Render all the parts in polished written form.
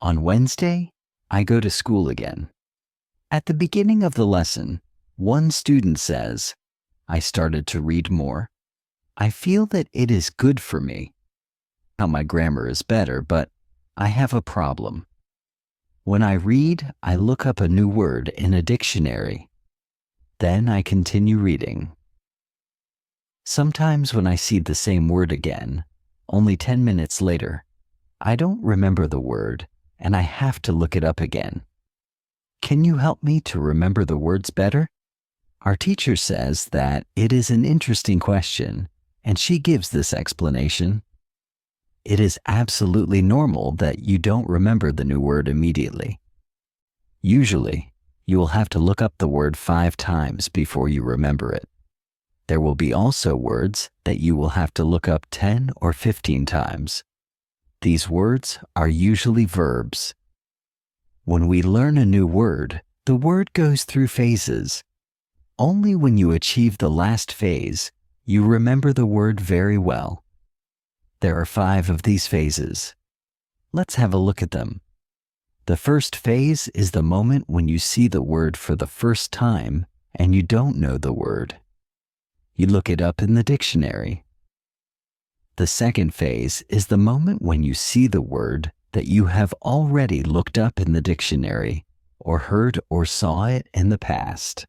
On Wednesday, I go to school again. At the beginning of the lesson, one student says, I started to read more. I feel that it is good for me. Now my grammar is better, but I have a problem. When I read, I look up a new word in a dictionary. Then I continue reading. Sometimes when I see the same word again, only 10 minutes later, I don't remember the word and I have to look it up again. Can you help me to remember the words better? Our teacher says that it is an interesting question, and she gives this explanation. It is absolutely normal that you don't remember the new word immediately. Usually, you will have to look up the word 5 times before you remember it. There will be also words that you will have to look up 10 or 15 times. These words are usually verbs. When we learn a new word, the word goes through phases. Only when you achieve the last phase, you remember the word very well. There are 5 of these phases. Let's have a look at them. The first phase is the moment when you see the word for the first time and you don't know the word. You look it up in the dictionary. The second phase is the moment when you see the word that you have already looked up in the dictionary or heard or saw it in the past.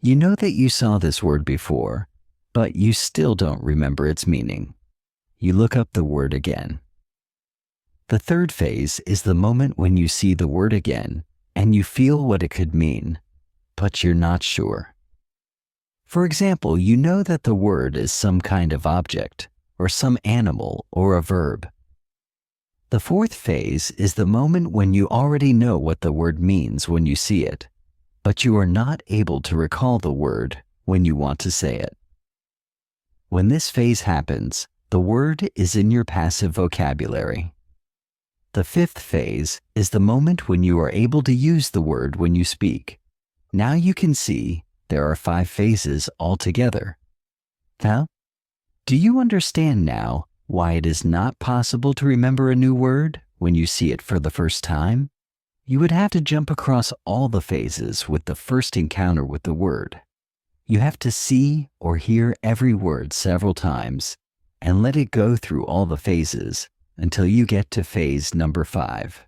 You know that you saw this word before, but you still don't remember its meaning. You look up the word again. The third phase is the moment when you see the word again and you feel what it could mean, but you're not sure. For example, you know that the word is some kind of object, or some animal, or a verb. The fourth phase is the moment when you already know what the word means when you see it, but you are not able to recall the word when you want to say it. When this phase happens, the word is in your passive vocabulary. The fifth phase is the moment when you are able to use the word when you speak. Now you can see there are 5 phases altogether. Now, do you understand now why it is not possible to remember a new word when you see it for the first time? You would have to jump across all the phases with the first encounter with the word. You have to see or hear every word several times and let it go through all the phases until you get to phase number 5.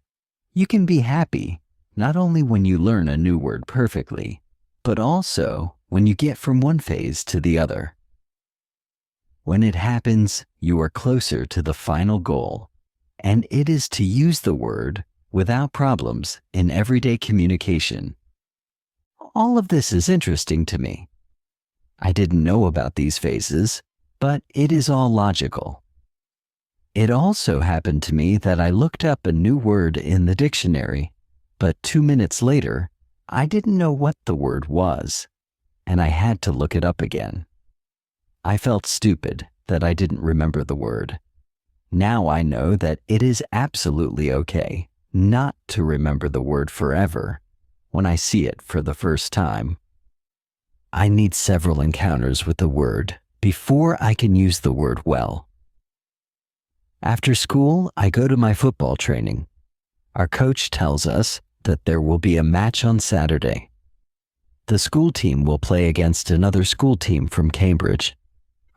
You can be happy not only when you learn a new word perfectly, but also when you get from one phase to the other. When it happens, you are closer to the final goal, and it is to use the word without problems in everyday communication. All of this is interesting to me. I didn't know about these phases, but it is all logical. It also happened to me that I looked up a new word in the dictionary, but 2 minutes later, I didn't know what the word was, and I had to look it up again. I felt stupid that I didn't remember the word. Now I know that it is absolutely okay not to remember the word forever when I see it for the first time. I need several encounters with the word before I can use the word well. After school, I go to my football training. Our coach tells us that there will be a match on Saturday. The school team will play against another school team from Cambridge.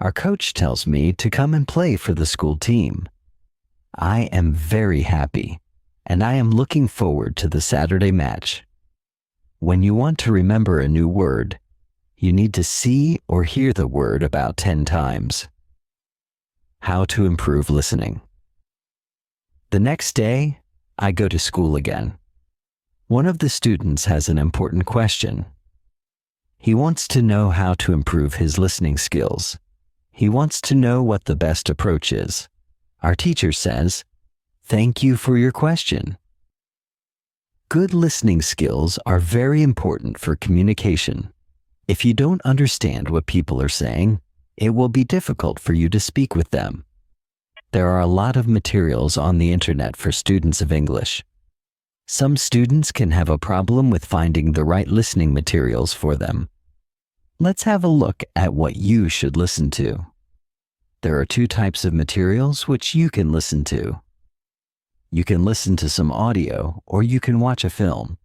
Our coach tells me to come and play for the school team. I am very happy, and I am looking forward to the Saturday match. When you want to remember a new word, you need to see or hear the word about 10 times. How to improve listening. The next day, I go to school again. One of the students has an important question. He wants to know how to improve his listening skills. He wants to know what the best approach is. Our teacher says, "Thank you for your question." Good listening skills are very important for communication. If you don't understand what people are saying, it will be difficult for you to speak with them. There are a lot of materials on the internet for students of English. Some students can have a problem with finding the right listening materials for them. Let's have a look at what you should listen to. There are 2 types of materials which you can listen to. You can listen to some audio or you can watch a film.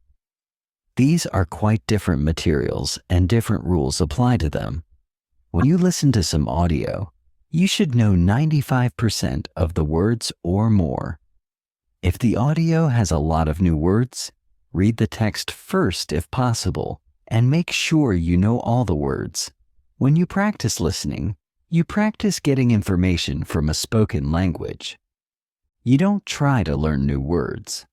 These are quite different materials and different rules apply to them. When you listen to some audio, you should know 95% of the words or more. If the audio has a lot of new words, read the text first if possible, and make sure you know all the words. When you practice listening, you practice getting information from a spoken language. You don't try to learn new words.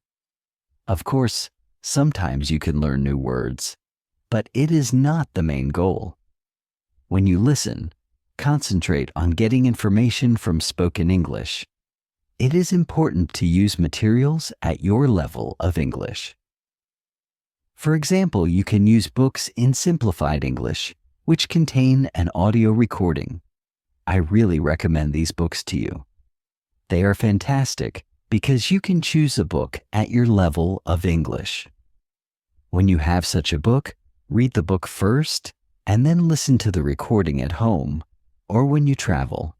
Of course, sometimes you can learn new words, but it is not the main goal. When you listen, concentrate on getting information from spoken English. It is important to use materials at your level of English. For example, you can use books in Simplified English, which contain an audio recording. I really recommend these books to you. They are fantastic because you can choose a book at your level of English. When you have such a book, read the book first and then listen to the recording at home or when you travel.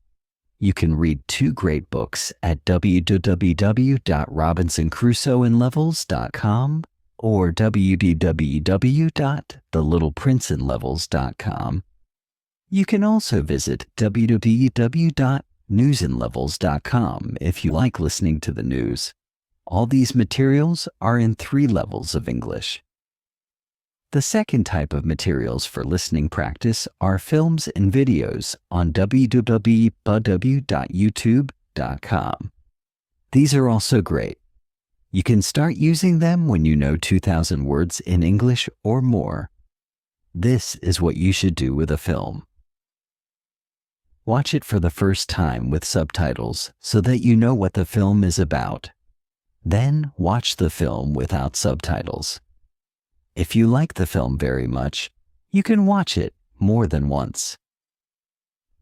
You can read two great books at www.robinsoncrusoeinlevels.com or www.thelittleprinceInLevels.com. You can also visit www.newsinlevels.com if you like listening to the news. All these materials are in 3 levels of English. The second type of materials for listening practice are films and videos on www.youtube.com. These are also great. You can start using them when you know 2,000 words in English or more. This is what you should do with a film. Watch it for the first time with subtitles so that you know what the film is about. Then watch the film without subtitles. If you like the film very much, you can watch it more than once.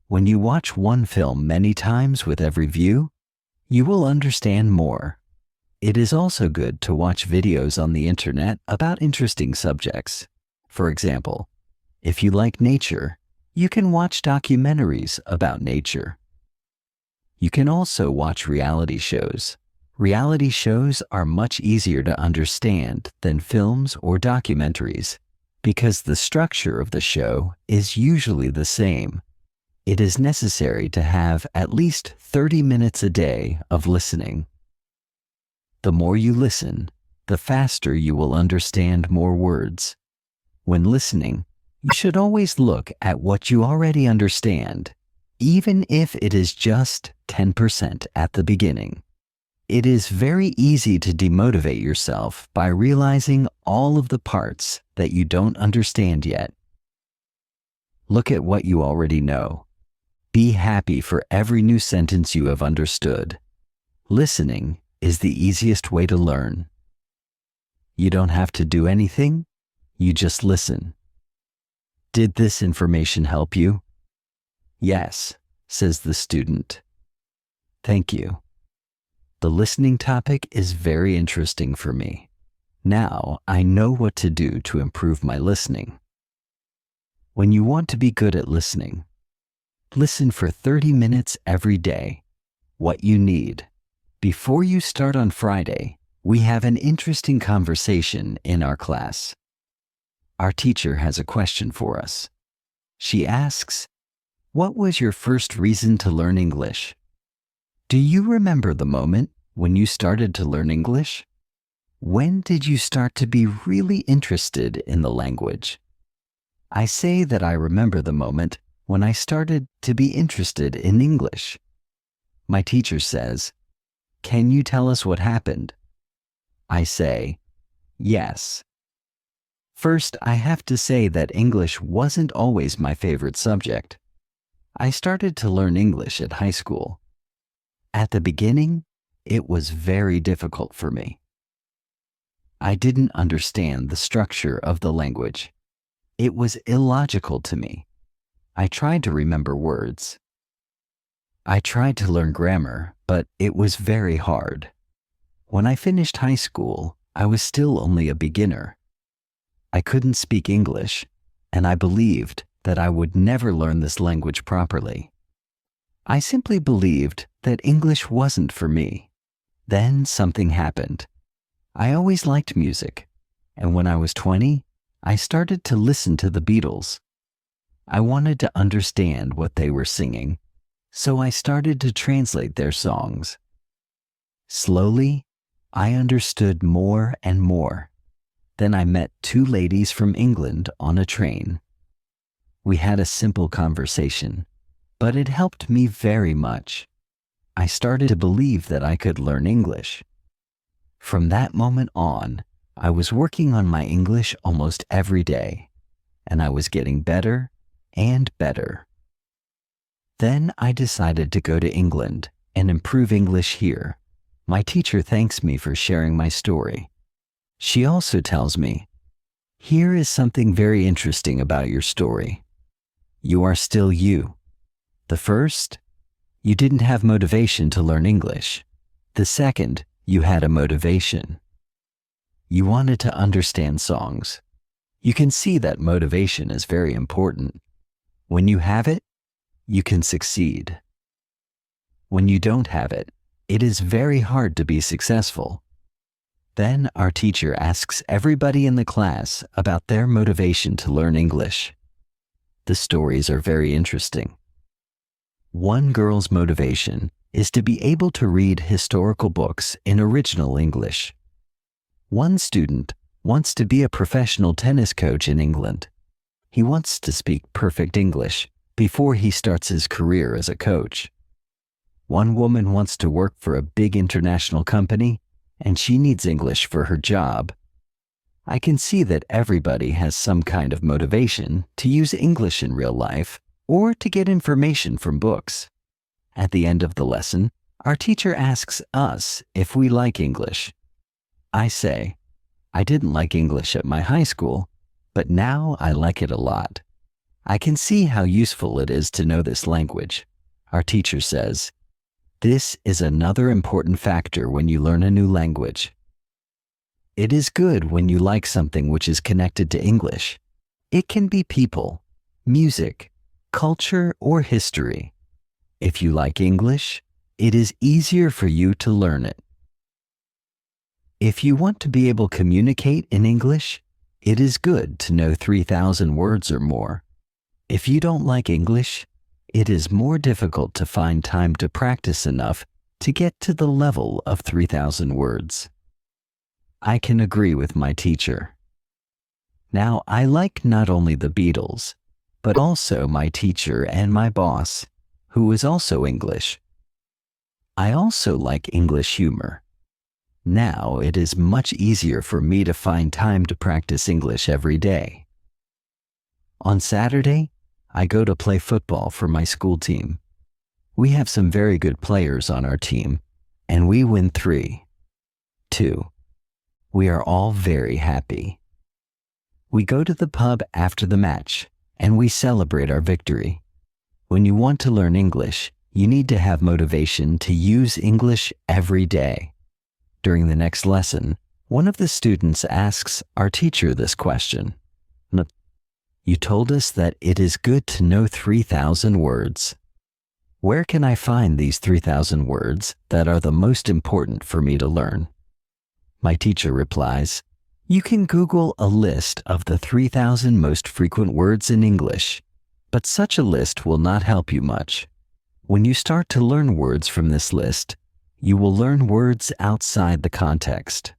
When you watch one film many times with every view, you will understand more. It is also good to watch videos on the internet about interesting subjects. For example, if you like nature, you can watch documentaries about nature. You can also watch reality shows. Reality shows are much easier to understand than films or documentaries because the structure of the show is usually the same. It is necessary to have at least 30 minutes a day of listening. The more you listen, the faster you will understand more words. When listening, you should always look at what you already understand, even if it is just 10% at the beginning. It is very easy to demotivate yourself by realizing all of the parts that you don't understand yet. Look at what you already know. Be happy for every new sentence you have understood. Listening is the easiest way to learn. You don't have to do anything, you just listen. Did this information help you? Yes, says the student. Thank you. The listening topic is very interesting for me. Now I know what to do to improve my listening. When you want to be good at listening, listen for 30 minutes every day. What you need. Before you start on Friday, we have an interesting conversation in our class. Our teacher has a question for us. She asks, "What was your first reason to learn English?" Do you remember the moment when you started to learn English? When did you start to be really interested in the language? I say that I remember the moment when I started to be interested in English. My teacher says, "Can you tell us what happened?" I say, "Yes." First, I have to say that English wasn't always my favorite subject. I started to learn English at high school. At the beginning, it was very difficult for me. I didn't understand the structure of the language. It was illogical to me. I tried to remember words. I tried to learn grammar, but it was very hard. When I finished high school, I was still only a beginner. I couldn't speak English, and I believed that I would never learn this language properly. I simply believed that English wasn't for me. Then something happened. I always liked music, and when I was 20, I started to listen to the Beatles. I wanted to understand what they were singing, so I started to translate their songs. Slowly, I understood more and more. Then I met two ladies from England on a train. We had a simple conversation, but it helped me very much. I started to believe that I could learn English. From that moment on, I was working on my English almost every day, and I was getting better and better. Then I decided to go to England and improve English here. My teacher thanks me for sharing my story. She also tells me, "Here is something very interesting about your story. You are still you. The first, you didn't have motivation to learn English. The second, you had a motivation. You wanted to understand songs. You can see that motivation is very important. When you have it, you can succeed. When you don't have it, it is very hard to be successful." Then our teacher asks everybody in the class about their motivation to learn English. The stories are very interesting. One girl's motivation is to be able to read historical books in original English. One student wants to be a professional tennis coach in England. He wants to speak perfect English before he starts his career as a coach. One woman wants to work for a big international company, and she needs English for her job. I can see that everybody has some kind of motivation to use English in real life or to get information from books. At the end of the lesson, our teacher asks us if we like English. I say, I didn't like English at my high school, but now I like it a lot. I can see how useful it is to know this language. Our teacher says, this is another important factor when you learn a new language. It is good when you like something which is connected to English. It can be people, music, culture, or history. If you like English, it is easier for you to learn it. If you want to be able to communicate in English, it is good to know 3,000 words or more. If you don't like English, it is more difficult to find time to practice enough to get to the level of 3,000 words. I can agree with my teacher. Now, I like not only the Beatles, but also my teacher and my boss, who is also English. I also like English humor. Now it is much easier for me to find time to practice English every day. On Saturday, I go to play football for my school team. We have some very good players on our team, and we win 3-2. We are all very happy. We go to the pub after the match, and we celebrate our victory. When you want to learn English, you need to have motivation to use English every day. During the next lesson, one of the students asks our teacher this question. You told us that it is good to know 3,000 words. Where can I find these 3,000 words that are the most important for me to learn? My teacher replies, you can Google a list of the 3,000 most frequent words in English, but such a list will not help you much. When you start to learn words from this list, you will learn words outside the context.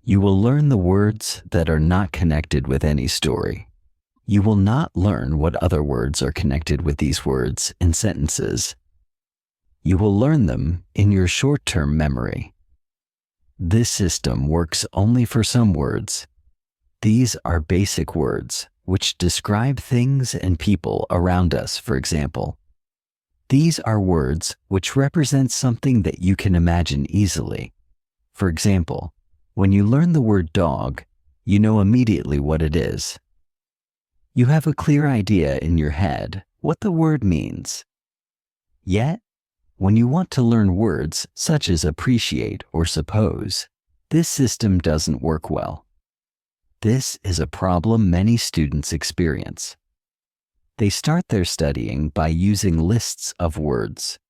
You will learn the words that are not connected with any story. You will not learn what other words are connected with these words in sentences. You will learn them in your short-term memory. This system works only for some words. These are basic words, which describe things and people around us, for example. These are words which represent something that you can imagine easily. For example, when you learn the word dog, you know immediately what it is. You have a clear idea in your head what the word means. Yet, when you want to learn words such as appreciate or suppose, this system doesn't work well. This is a problem many students experience. They start their studying by using lists of words.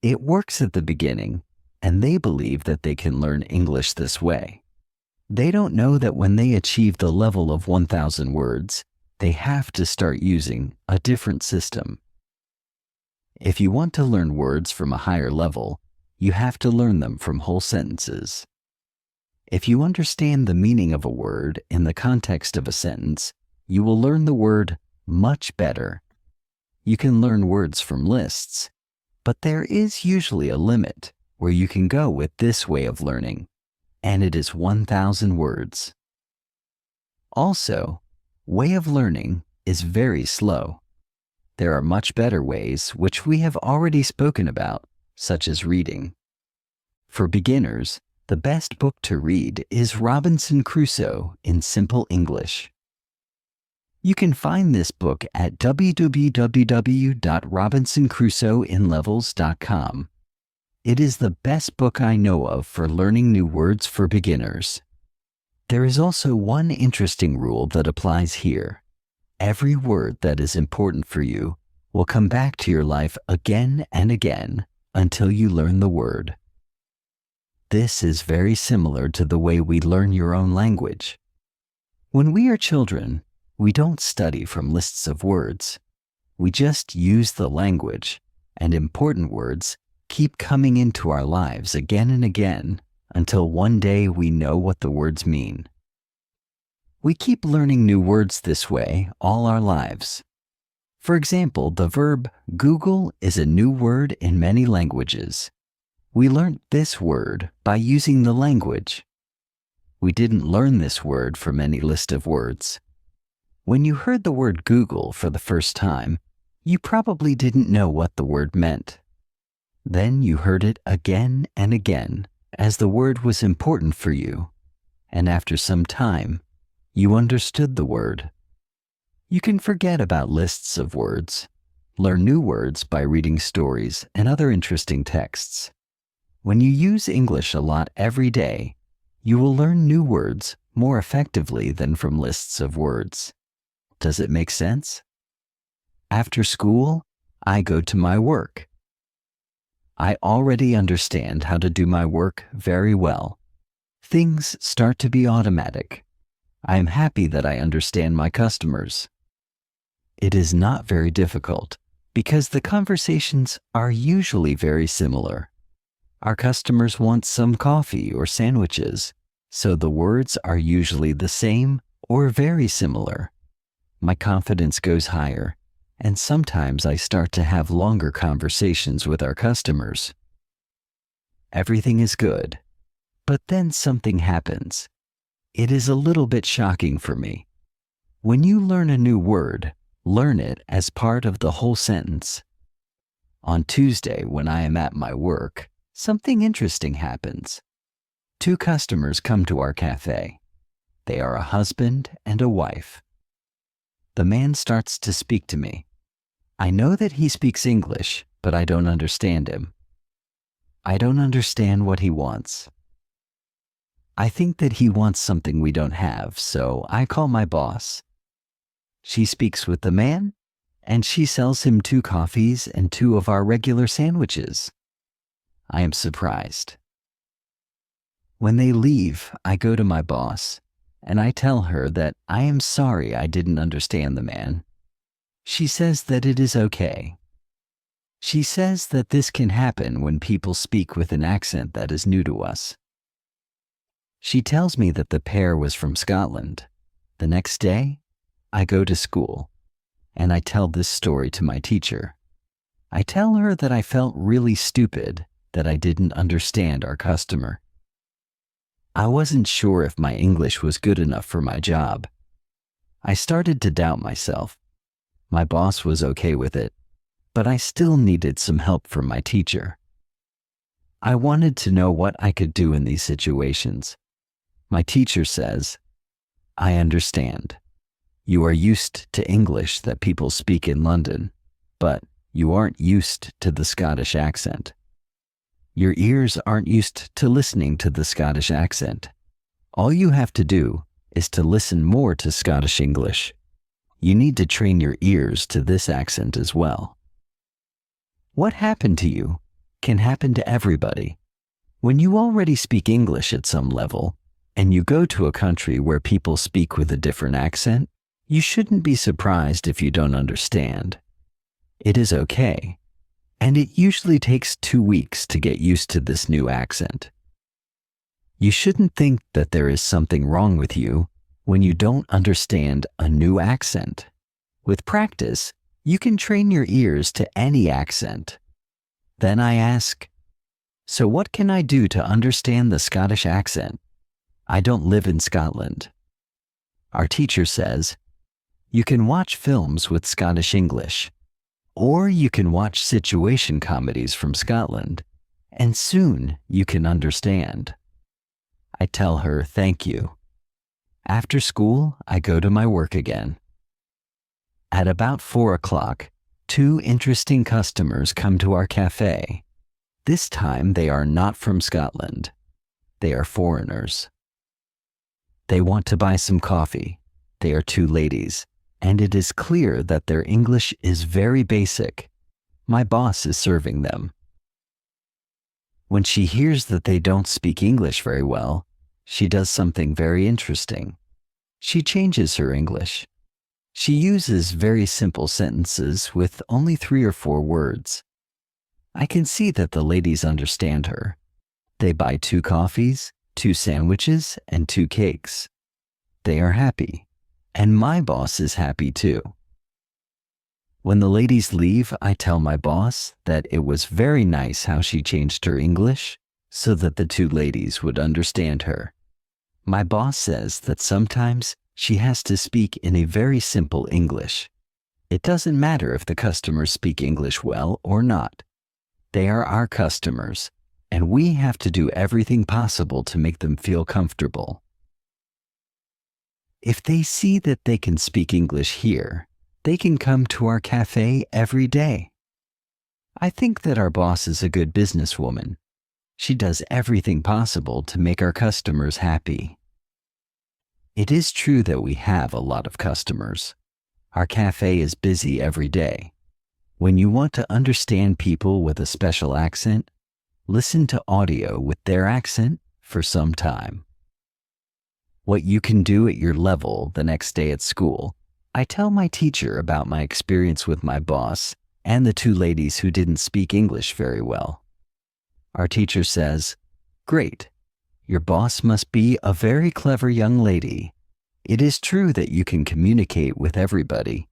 It works at the beginning, and they believe that they can learn English this way. They don't know that when they achieve the level of 1,000 words, they have to start using a different system. If you want to learn words from a higher level, you have to learn them from whole sentences. If you understand the meaning of a word in the context of a sentence, you will learn the word much better. You can learn words from lists, but there is usually a limit where you can go with this way of learning, and it is 1,000 words. Also, way of learning is very slow. There are much better ways which we have already spoken about, such as reading. For beginners, the best book to read is Robinson Crusoe in Simple English. You can find this book at www.robinsoncrusoeinlevels.com. It is the best book I know of for learning new words for beginners. There is also one interesting rule that applies here. Every word that is important for you will come back to your life again and again until you learn the word. This is very similar to the way we learn your own language. When we are children, we don't study from lists of words. We just use the language, and important words keep coming into our lives again and again until one day we know what the words mean. We keep learning new words this way all our lives. For example, the verb Google is a new word in many languages. We learned this word by using the language. We didn't learn this word from any list of words. When you heard the word Google for the first time, you probably didn't know what the word meant. Then you heard it again and again as the word was important for you, and after some time, you understood the word. You can forget about lists of words. Learn new words by reading stories and other interesting texts. When you use English a lot every day, you will learn new words more effectively than from lists of words. Does it make sense? After school, I go to my work. I already understand how to do my work very well. Things start to be automatic. I am happy that I understand my customers. It is not very difficult because the conversations are usually very similar. Our customers want some coffee or sandwiches, so the words are usually the same or very similar. My confidence goes higher, and sometimes I start to have longer conversations with our customers. Everything is good, but then something happens. It is a little bit shocking for me. When you learn a new word, learn it as part of the whole sentence. On Tuesday, when I am at my work, something interesting happens. 2 customers come to our cafe. They are a husband and a wife. The man starts to speak to me. I know that he speaks English, but I don't understand him. I don't understand what he wants. I think that he wants something we don't have, so I call my boss. She speaks with the man, and she sells him 2 coffees and 2 of our regular sandwiches. I am surprised. When they leave, I go to my boss, and I tell her that I am sorry I didn't understand the man. She says that it is okay. She says that this can happen when people speak with an accent that is new to us. She tells me that the pair was from Scotland. The next day, I go to school, and I tell this story to my teacher. I tell her that I felt really stupid that I didn't understand our customer. I wasn't sure if my English was good enough for my job. I started to doubt myself. My boss was okay with it, but I still needed some help from my teacher. I wanted to know what I could do in these situations. My teacher says, I understand. You are used to English that people speak in London, but you aren't used to the Scottish accent. Your ears aren't used to listening to the Scottish accent. All you have to do is to listen more to Scottish English. You need to train your ears to this accent as well. What happened to you can happen to everybody. When you already speak English at some level, and you go to a country where people speak with a different accent, you shouldn't be surprised if you don't understand. It is okay, and it usually takes 2 weeks to get used to this new accent. You shouldn't think that there is something wrong with you when you don't understand a new accent. With practice, you can train your ears to any accent. Then I ask, so what can I do to understand the Scottish accent? I don't live in Scotland. Our teacher says, you can watch films with Scottish English, or you can watch situation comedies from Scotland, and soon you can understand. I tell her thank you. After school, I go to my work again. At about 4 o'clock, 2 interesting customers come to our cafe. This time they are not from Scotland. They are foreigners. They want to buy some coffee. They are 2 ladies, and it is clear that their English is very basic. My boss is serving them. When she hears that they don't speak English very well, she does something very interesting. She changes her English. She uses very simple sentences with only 3 or 4 words. I can see that the ladies understand her. They buy 2 coffees, 2 sandwiches, and 2 cakes. They are happy, and my boss is happy too. When the ladies leave, I tell my boss that it was very nice how she changed her English so that the 2 ladies would understand her. My boss says that sometimes she has to speak in a very simple English. It doesn't matter if the customers speak English well or not. They are our customers, and we have to do everything possible to make them feel comfortable. If they see that they can speak English here, they can come to our cafe every day. I think that our boss is a good businesswoman. She does everything possible to make our customers happy. It is true that we have a lot of customers. Our cafe is busy every day. When you want to understand people with a special accent, listen to audio with their accent for some time. What you can do at your level the next day at school, I tell my teacher about my experience with my boss and the 2 ladies who didn't speak English very well. Our teacher says, "Great. Your boss must be a very clever young lady. It is true that you can communicate with everybody.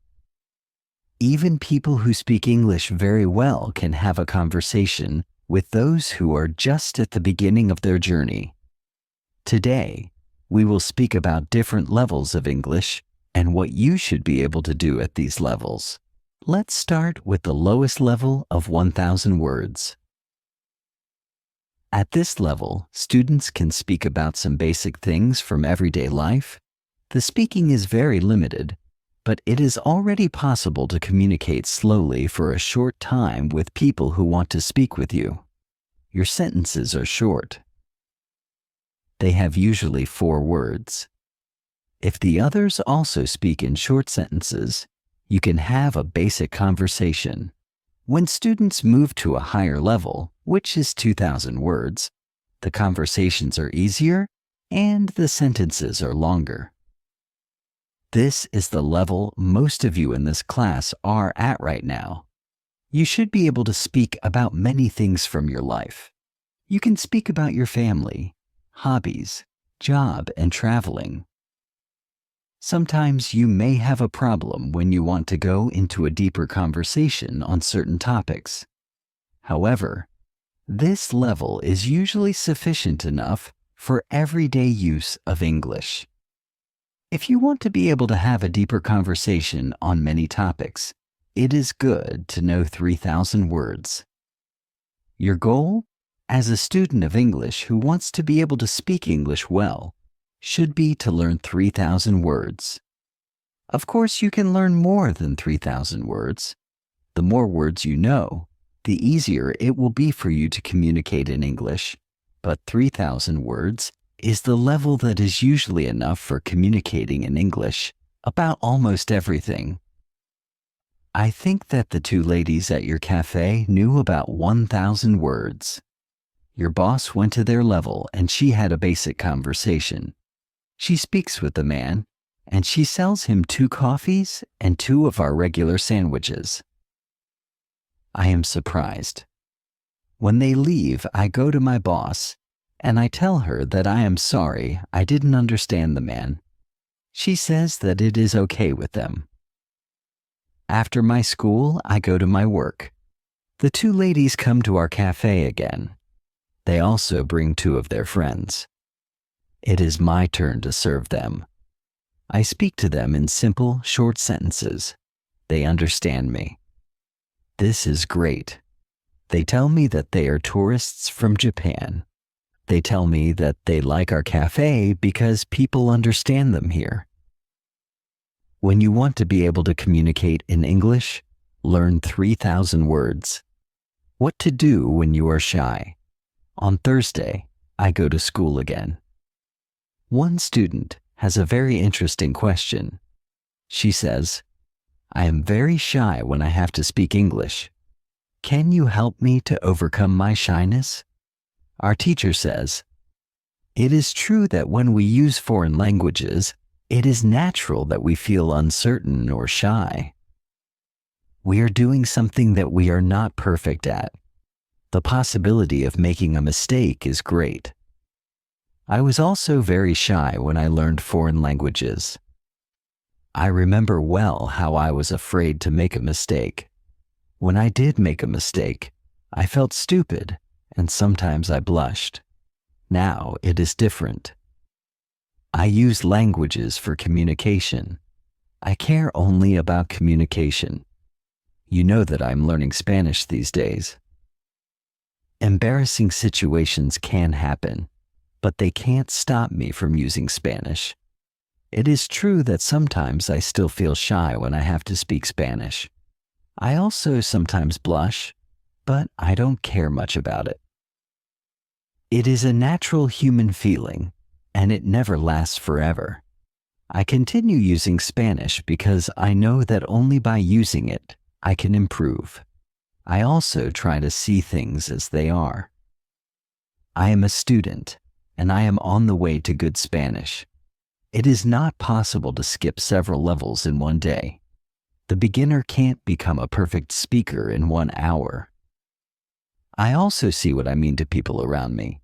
Even people who speak English very well can have a conversation with those who are just at the beginning of their journey. Today, we will speak about different levels of English and what you should be able to do at these levels. Let's start with the lowest level of 1,000 words. At this level, students can speak about some basic things from everyday life. The speaking is very limited, but it is already possible to communicate slowly for a short time with people who want to speak with you. Your sentences are short. They have usually 4 words. If the others also speak in short sentences, you can have a basic conversation. When students move to a higher level, which is 2,000 words, the conversations are easier and the sentences are longer. This is the level most of you in this class are at right now. You should be able to speak about many things from your life. You can speak about your family, hobbies, job, and traveling. Sometimes you may have a problem when you want to go into a deeper conversation on certain topics. However, this level is usually sufficient enough for everyday use of English. If you want to be able to have a deeper conversation on many topics, it is good to know 3,000 words. Your goal, as a student of English who wants to be able to speak English well, should be to learn 3,000 words. Of course, you can learn more than 3,000 words. The more words you know, the easier it will be for you to communicate in English. But 3,000 words is the level that is usually enough for communicating in English about almost everything. I think that the 2 ladies at your cafe knew about 1,000 words. Your boss went to their level and she had a basic conversation. She speaks with the man and she sells him 2 coffees and 2 of our regular sandwiches. I am surprised. When they leave, I go to my boss and I tell her that I am sorry I didn't understand the man. She says that it is okay with them. After my school, I go to my work. The 2 ladies come to our cafe again. They also bring 2 of their friends. It is my turn to serve them. I speak to them in simple, short sentences. They understand me. This is great. They tell me that they are tourists from Japan. They tell me that they like our cafe because people understand them here. When you want to be able to communicate in English, learn 3,000 words. What to do when you are shy. On Thursday, I go to school again. One student has a very interesting question. She says, I am very shy when I have to speak English. Can you help me to overcome my shyness? Our teacher says, it is true that when we use foreign languages, it is natural that we feel uncertain or shy. We are doing something that we are not perfect at. The possibility of making a mistake is great. I was also very shy when I learned foreign languages. I remember well how I was afraid to make a mistake. When I did make a mistake, I felt stupid and sometimes I blushed. Now it is different. I use languages for communication. I care only about communication. You know that I'm learning Spanish these days. Embarrassing situations can happen, but they can't stop me from using Spanish. It is true that sometimes I still feel shy when I have to speak Spanish. I also sometimes blush, but I don't care much about it. It is a natural human feeling, and it never lasts forever. I continue using Spanish because I know that only by using it, I can improve. I also try to see things as they are. I am a student, and I am on the way to good Spanish. It is not possible to skip several levels in one day. The beginner can't become a perfect speaker in 1 hour. I also see what I mean to people around me.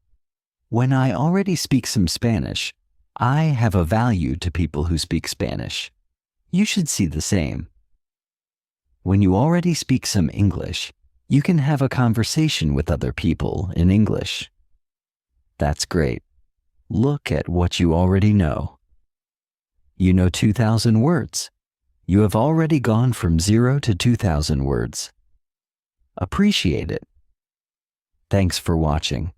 When I already speak some Spanish, I have a value to people who speak Spanish. You should see the same. When you already speak some English, you can have a conversation with other people in English. That's great. Look at what you already know. You know 2,000 words. You have already gone from 0 to 2,000 words. Appreciate it. Thanks for watching.